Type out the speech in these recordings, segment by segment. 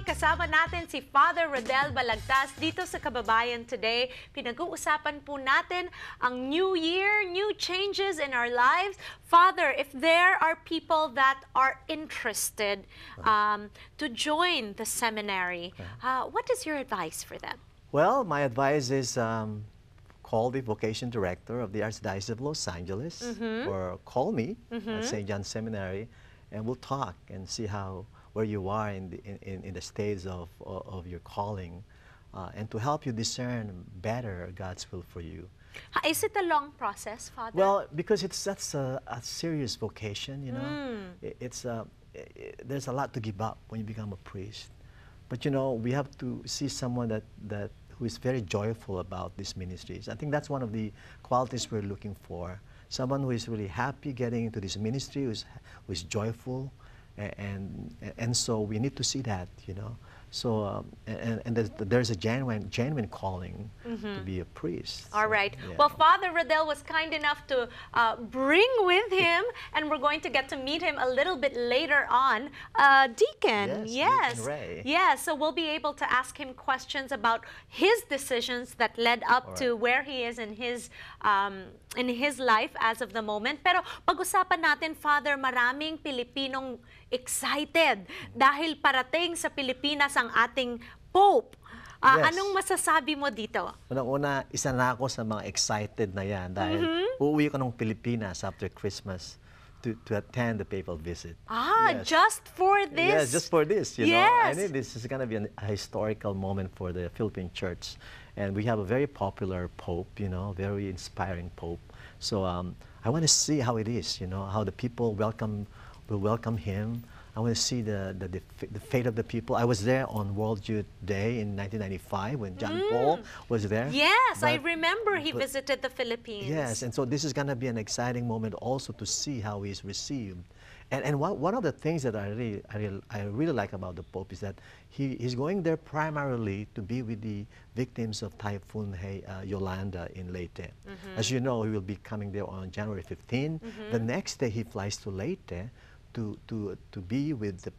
kasama natin si Father Rodel Balagtas dito sa Kababayan Today. Pinag-uusapan po natin ang New Year, new changes in our lives. Father, if there are people that are interested to join the seminary, what is your advice for them? Well, my advice is call the vocation director of the Archdiocese of Los Angeles or call me at St. John's Seminary, and we'll talk and see where you are in the stage of your calling, and to help you discern better God's will for you. Is it a long process, Father? Well, because that's a serious vocation, you know. There's a lot to give up when you become a priest. But you know, we have to see someone who is very joyful about these ministries. I think that's one of the qualities we're looking for. Someone who is really happy getting into this ministry, who is joyful, and so we need to see that, you know. So and there's a genuine calling to be a priest. All right. Yeah. Well, Father Rodel was kind enough to bring with him, and we're going to get to meet him a little bit later on. Deacon, yes. Deacon Ray. Yeah, so we'll be able to ask him questions about his decisions that led up to where he is in his life as of the moment. Pero pag-usapan natin, Father, maraming Pilipinong excited dahil parating sa Pilipinas ang ating Pope. Anong masasabi mo dito? Unang-una, isa na ako sa mga excited na yan dahil uuwi ko ng Pilipinas after Christmas to attend the papal visit. Just for this? Yes, just for this, you know. I think this is going to be a historical moment for the Philippine Church. And we have a very popular Pope, you know, very inspiring Pope. So I want to see how it is, you know, how the people will welcome him. I want to see the fate of the people. I was there on World Youth Day in 1995 when John Paul was there. Yes, I remember he visited the Philippines. Yes, and so this is going to be an exciting moment also to see how he's received. And one of the things that I really like about the Pope is that he's going there primarily to be with the victims of Typhoon Yolanda in Leyte. As you know, he will be coming there on January 15. The next day he flies to Leyte to be with the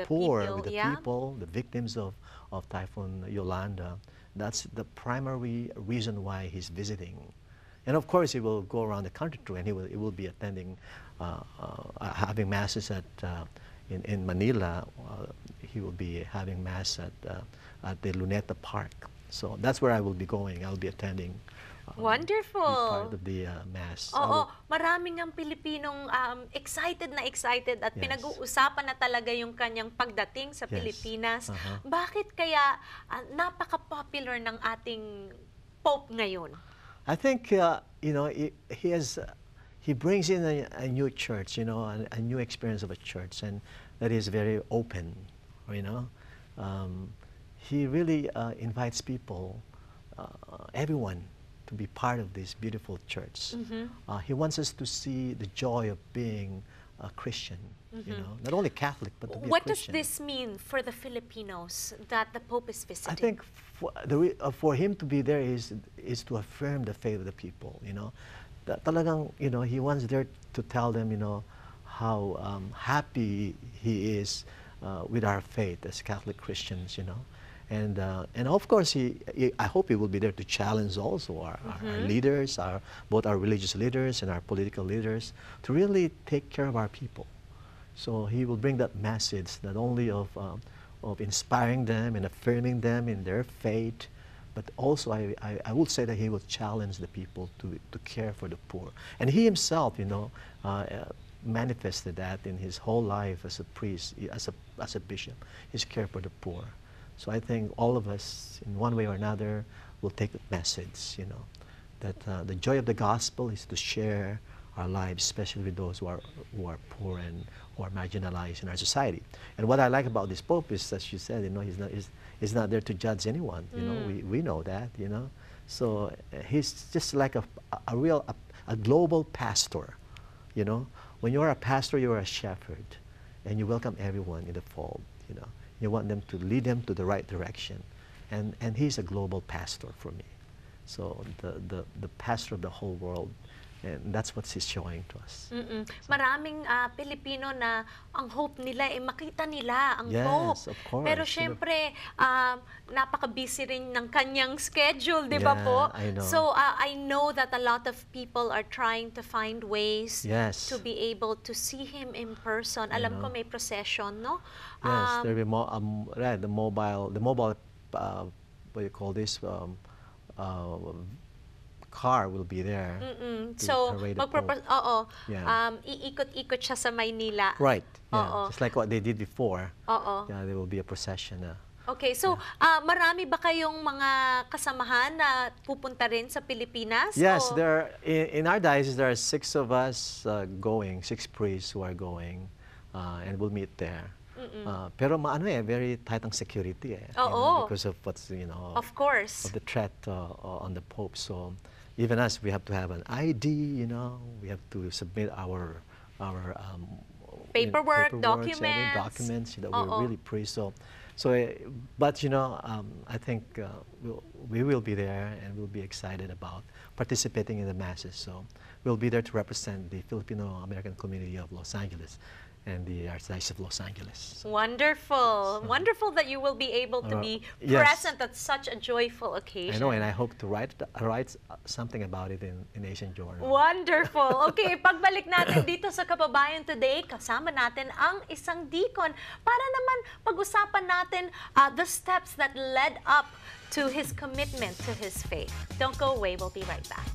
poor, people, with the people, the victims of Typhoon Yolanda. That's the primary reason why he's visiting. And of course, he will go around the country too, and he will be attending, having masses in Manila. He will be having mass at the Luneta Park. So that's where I will be going. I'll be attending. Wonderful. Part of the mass. Oo, maraming ang Pilipinong excited at pinag-uusapan na talaga yung kanyang pagdating sa Pilipinas. Bakit kaya napaka-popular ng ating Pope ngayon? I think you know, he brings in a new church, you know, a new experience of a church, and that is very open, you know. He really invites people, everyone, to be part of this beautiful church. He wants us to see the joy of being a Christian, you know, not only Catholic, but to be a Christian. What does this mean for the Filipinos that the Pope is visiting? I think for him to be there is to affirm the faith of the people, you know. Talagang, you know, he wants there to tell them, you know, how happy he is with our faith as Catholic Christians, you know. And of course, I hope he will be there to challenge also our leaders, both our religious leaders and our political leaders, to really take care of our people. So he will bring that message, not only of inspiring them and affirming them in their faith, but also I would say that he will challenge the people to care for the poor. And he himself, you know, manifested that in his whole life as a priest, as a bishop, his care for the poor. So I think all of us, in one way or another, will take the message, you know, that the joy of the gospel is to share our lives, especially with those who are poor and who are marginalized in our society. And what I like about this Pope is, as you said, you know, he's not there to judge anyone. You know, we know that, you know. So he's just like a global pastor, you know. When you're a pastor, you're a shepherd, and you welcome everyone in the fold, you know. You want them to lead them to the right direction. And he's a global pastor for me. So the pastor of the whole world And that's what he's showing to us. Maraming Pilipino na ang hope nila makita nila ang Yes, Pope. of course. Pero syempre, napaka-busy rin ng kanyang schedule, di ba Yeah, po? I know. So I know that a lot of people are trying to find ways Yes. to be able to see him in person. Alam ko may procession, no? Yes, there will be right, the mobile, what do you call this? Car will be there. to So, parade the Pope. Yeah. iikot-ikot siya sa Maynila. Right. Yeah. Oo. Just like what they did before. Oo. Yeah, there will be a procession. Okay, so marami ba kayong mga kasamahan na pupunta rin sa Pilipinas? Yes, O- there in our diocese there are 6 of us going, 6 priests who are going, and we'll meet there. Pero very tight ang security Oo. because of what's Of course. of the threat on the Pope. So even us, we have to have an ID. We have to submit our Paperwork, every documents. documents that Oo. we're really priests. But I think we will be there and we'll be excited about participating in the masses. So we'll be there to represent the Filipino-American community of Los Angeles and the Archdiocese of Los Angeles. Wonderful. Wonderful that you will be able to be yes. present at such a joyful occasion. I know, and I hope to write something about it in Asian Journal. Wonderful. Okay, pagbalik natin dito sa Kababayan Today, kasama natin ang isang deacon para naman pag-usapan natin the steps that led up to his commitment to his faith. Don't go away. We'll be right back.